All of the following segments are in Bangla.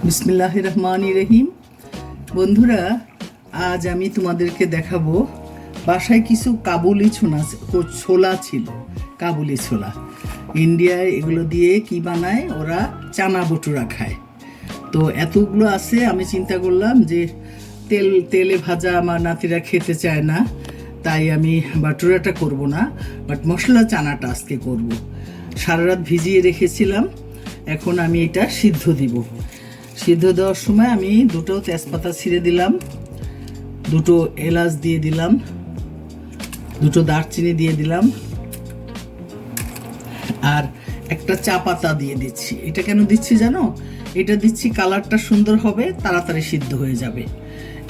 বিসমিল্লাহির রহমানির রহিম। বন্ধুরা, আজ আমি তোমাদেরকে দেখাবো বাসায় কিছু কাবুলি ছোলা ছিল। কাবুলি ছোলা ইন্ডিয়ায় এগুলো দিয়ে কি বানায়, ওরা চানা বটুরা খায়। তো এতগুলো আছে, আমি চিন্তা করলাম যে তেলে ভাজা আমার নাতিরা খেতে চায় না, তাই আমি বাটুরাটা করব না, বাট মশলা চানাটা আজকে করব। সারা রাত ভিজিয়ে রেখেছিলাম, এখন আমি এটা সিদ্ধ দিব। সিদ্ধ দেওয়ার সময় আমি দুটো তেজপাতা ছিঁড়ে দিলাম, দুটো এলাচ দিয়ে দিলাম, দুটো দারচিনি দিয়ে দিলাম, আর একটা চা পাতা দিয়ে দিচ্ছি। এটা কেন দিচ্ছি জানো? এটা দিচ্ছি কালারটা সুন্দর হবে, তাড়াতাড়ি সিদ্ধ হয়ে যাবে।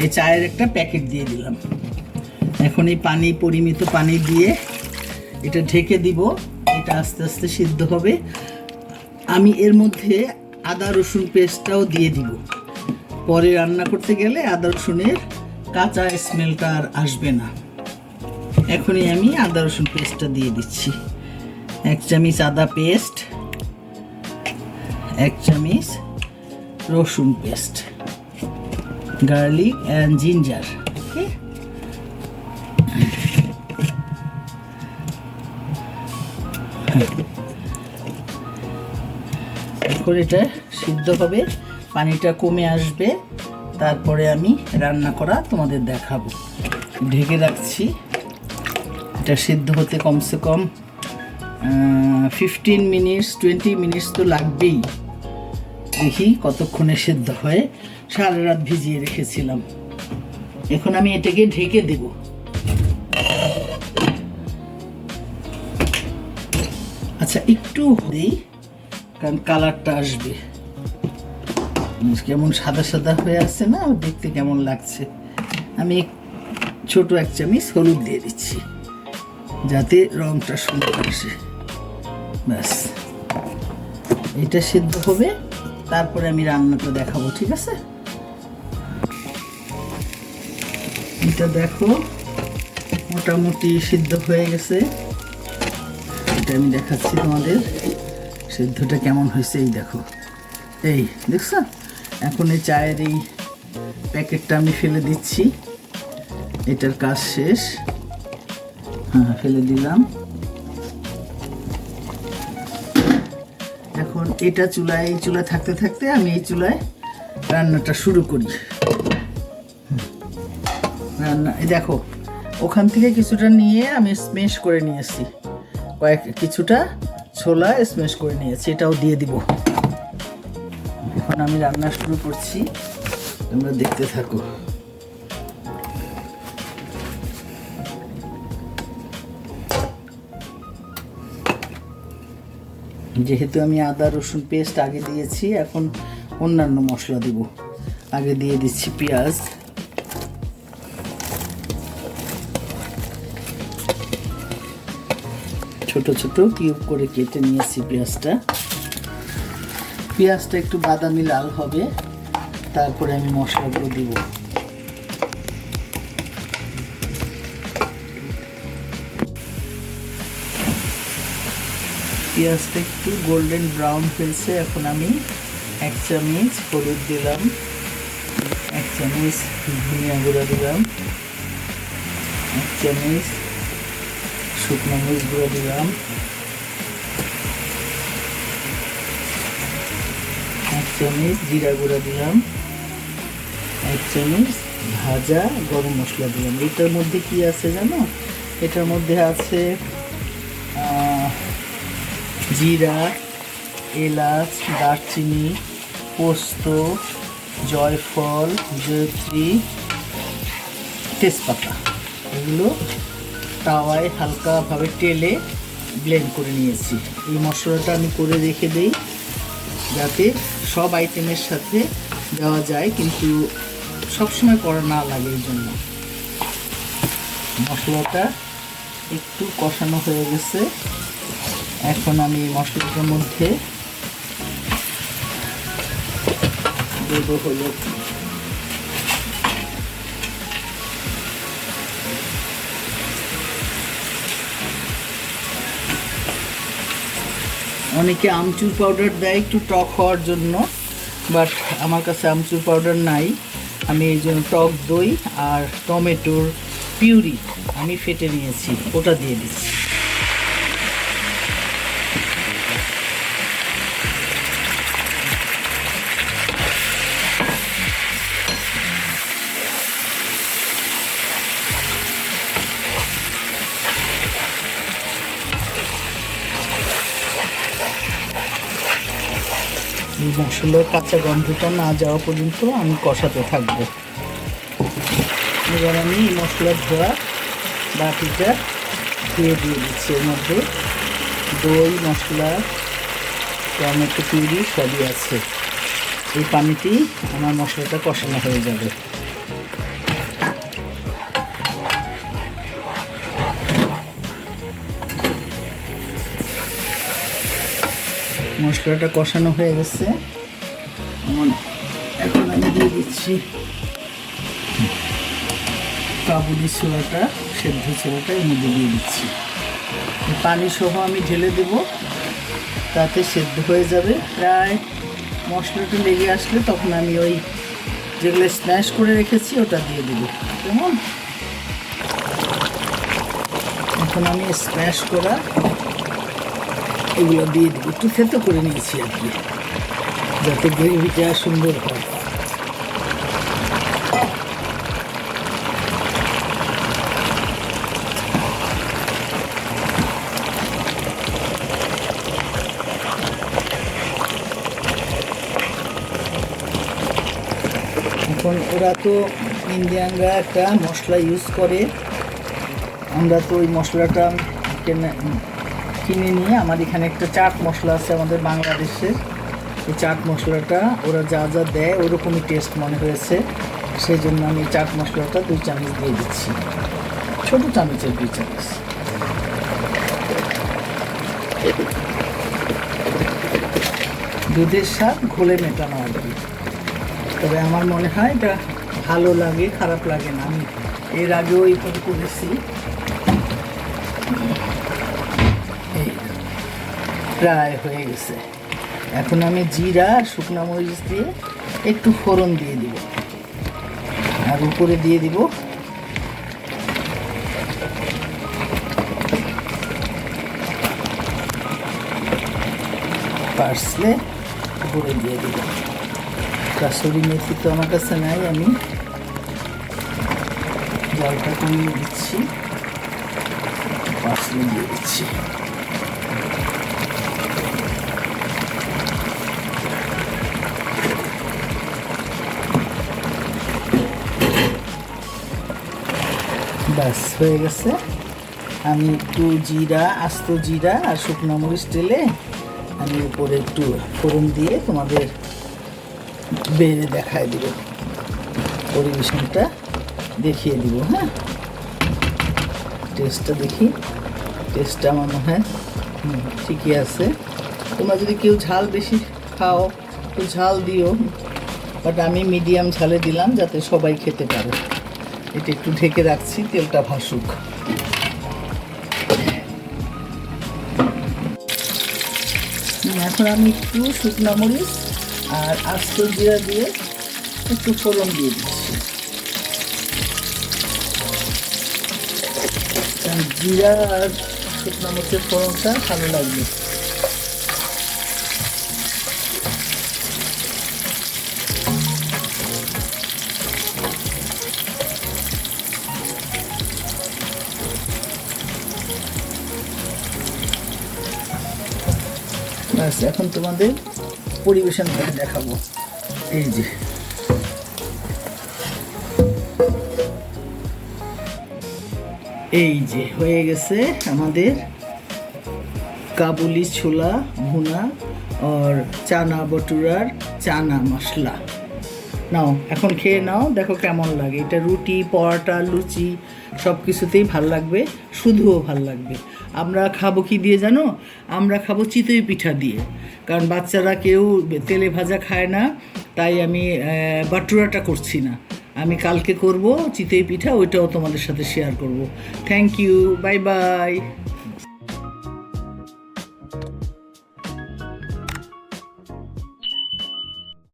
এই চায়ের একটা প্যাকেট দিয়ে দিলাম। এখন এই পরিমিত পানি দিয়ে এটা ঢেকে দিব। এটা আস্তে আস্তে সিদ্ধ হবে। আমি এর মধ্যে আদা রসুন পেস্টটাও দিয়ে দিব। পরে রান্না করতে গেলে আদা রসুনের কাঁচা স্মেলটা আর আসবে না। এখনই আমি আদা রসুন পেস্টটা দিয়ে দিচ্ছি। 1 চামচ আদা পেস্ট, 1 চামচ রসুন পেস্ট, গার্লিক অ্যান্ড জিঞ্জার। ওকে, এখন এটা সিদ্ধ হবে, পানিটা কমে আসবে, তারপরে আমি রান্না করা তোমাদের দেখাবো। ঢেকে রাখছি। এটা সিদ্ধ হতে কমসে কম 15 মিনিটস 20 মিনিটস তো লাগবেই। দেখি কতক্ষণে সিদ্ধ হয়। সারা রাত ভিজিয়ে রেখেছিলাম। এখন আমি এটাকে ঢেকে দেব। আচ্ছা, একটু দিই, কারণ কালারটা আসবে। কেমন সাদা সাদা হয়ে আসছে না, দেখতে কেমন লাগছে। আমি ছোট 1 চামচ হলুদ দিয়ে দিচ্ছি, যাতে রংটা সুন্দর আসে। ব্যাস, এটা সিদ্ধ হবে, তারপরে আমি রান্নাটা দেখাবো। ঠিক আছে? এটা দেখো মোটামুটি সিদ্ধ হয়ে গেছে। এটা আমি দেখাচ্ছি তোমাদের সিদ্ধটা কেমন হয়েছে। এই দেখো, এই দেখছো? এখন এই চায়ের এই প্যাকেটটা আমি ফেলে দিচ্ছি। এটার কাজ শেষ। হ্যাঁ, ফেলে দিলাম। এখন এটা চুলায় থাকতে থাকতে আমি এই চুলায় রান্নাটা শুরু করি। রান্না এই দেখো, ওখান থেকে কিছুটা নিয়ে আমি স্ম্যাশ করে নিয়েছি। কিছুটা ছোলা স্ম্যাশ করে নিয়েছি, এটাও দিয়ে দিব। এখন আমি রান্না শুরু করছি, তোমরা দেখতে থাকো। যেহেতু আমি আদা রসুন পেস্ট আগে দিয়েছি, এখন অন্যান্য মশলা দিব। আগে দিয়ে দিচ্ছি পেঁয়াজ, ছোট ছোট কিউব করে কেটে নিয়েছি পেঁয়াজটা। পেঁয়াজটা একটু বাদামি লাল হবে, তারপরে আমি মশলাগুলো দিব। পেঁয়াজটা একটু গোল্ডেন ব্রাউন হয়েছে। এখন আমি 1 চামচ হলুদ দিলাম, 1 চামচ ধনিয়া গুঁড়া দিলাম, 1 চামচ শুকনো মরিচ গুঁড়া দিলাম, 1 চামচ জিরা গুঁড়া দিলাম, 1 চামচ ভাজা গরম মশলা দিলাম। এটার মধ্যে কি আছে জানো? এটার মধ্যে আছে জিরা, এলাচ, দারচিনি, পোস্ত, জয়ফল, জয়ত্রী, তেজপাতা। এগুলো তাওয়ায় হালকাভাবে তেলে ব্লেন্ড করে নিয়েছি। এই মশলাটা আমি করে রেখে দিই, যাতে সব আইটেমের সাথে দেওয়া যায়, কিন্তু সবসময় করা না লাগে। এই জন্য মশলাটা একটু কষানো হয়ে গেছে। এখন আমি মশলাটার মধ্যে দেব হলুদ, অনেকে আমচুর পাউডার দেয় একটু টক হওয়ার জন্য, বাট আমার কাছে আমচুর পাউডার নাই, আমি এই জন্য টক দই আর টমেটোর পিউরি আমি ফেটে নিয়েছি, ওটা দিয়ে দিচ্ছি। এই মশলার কাঁচা গন্ধটা না যাওয়া পর্যন্ত আমি কষাতে থাকবো। এবার আমি মশলা ধোয়া বাটিটা দিয়ে দিচ্ছি, এর মধ্যে দই, মশলা, টমেটো পিউরি সবই আছে। এই পানিতেই আমার মশলাটা কষানো হয়ে যাবে। মশলাটা কষানো হয়ে গেছে, এখন আমি দিয়ে দিচ্ছি কাবুলি ছোলাটা, সেদ্ধ ছোলাটা এর মধ্যে দিয়ে দিচ্ছি। পানি সহ আমি ঢেলে দেব, তাতে সেদ্ধ হয়ে যাবে। প্রায় মশলাটা লেগে আসলে তখন আমি ওই যেগুলো স্ম্যাশ করে রেখেছি ওটা দিয়ে দেব। কেমন? এখন আমি স্ম্যাশ করা এগুলো দিয়ে দেবো, একটু থেতো করে নিয়েছি আর কি, যাতে গ্রেভিটা সুন্দর হয়। এখন ওরা তো ইন্ডিয়ানরা একটা মশলা ইউজ করে, আমরা তো ওই মশলাটা কিনে নিয়ে, আমার এখানে একটা চাট মশলা আছে আমাদের বাংলাদেশের, এই চাট মশলাটা ওরা যা যা দেয় ওরকমই টেস্ট মনে হয়েছে, সেই জন্য আমি চাট মশলাটা 2 চামচ দিয়ে দিচ্ছি, ছোটো চামচের 2 চামচ। দুধের স্বাদ ঘোলে মেটানো আর কি, তবে আমার মনে হয় এটা ভালো লাগে, খারাপ লাগে না। আমি এর আগেও এইভাবে করেছি। প্রায় হয়ে গেছে। এখন আমি জিরা আর শুকনো মরিচ দিয়ে একটু ফোড়ন দিয়ে দিব, আর উপরে দিয়ে দিব পার্সলে, উপরে দিয়ে দিব। কাসুরি মেথি তো আমার কাছে নাই, আমি জলটা কমিয়ে দিচ্ছি, পার্সলে দিয়ে দিচ্ছি। ব্যাস হয়ে গেছে। আমি একটু জিরা, আস্ত জিরা আর শুকনো মরিচ ঢেলে আমি উপরে একটু ফোড়ন দিয়ে তোমাদের বেড়ে দেখায় দিব, পরিবেশনটা দেখিয়ে দিব। হ্যাঁ, টেস্টটা দেখি, টেস্টটা আমার মনে হয় ঠিকই আছে। তোমরা যদি কেউ ঝাল বেশি খাও তো ঝাল দিও, বাট আমি মিডিয়াম ঝালে দিলাম যাতে সবাই খেতে পারে। এটা একটু ঢেকে রাখছি, তেলটা ভাসুক। এখন আমি একটু শুকনো মরিচ আর আস্ত জিরা দিয়ে একটু ফোড়ন দিয়ে দিচ্ছি। জিরা আর শুকনো মরিচের ফোড়নটা ভালো লাগবে। ব্যাস, এখন তোমাদের পরিবেশন করে দেখাবো। এই যে হয়ে গেছে আমাদের কাবুলি ছোলা ভুনা আর চানা বটুরার চানা মশলা। নাও এখন খেয়ে নাও, দেখো কেমন লাগে। এটা রুটি, পরোটা, লুচি সব কিছুতেই ভাল লাগবে, শুধুও ভাল লাগবে। আমরা খাবো কি দিয়ে জানো? আমরা খাবো চিতই পিঠা দিয়ে, কারণ বাচ্চারা কেউ তেলে ভাজা খায় না, তাই আমি বাটুরাটা করছি না। আমি কালকে করব চিতই পিঠা, ওইটাও তোমাদের সাথে শেয়ার করব। Thank you, bye by.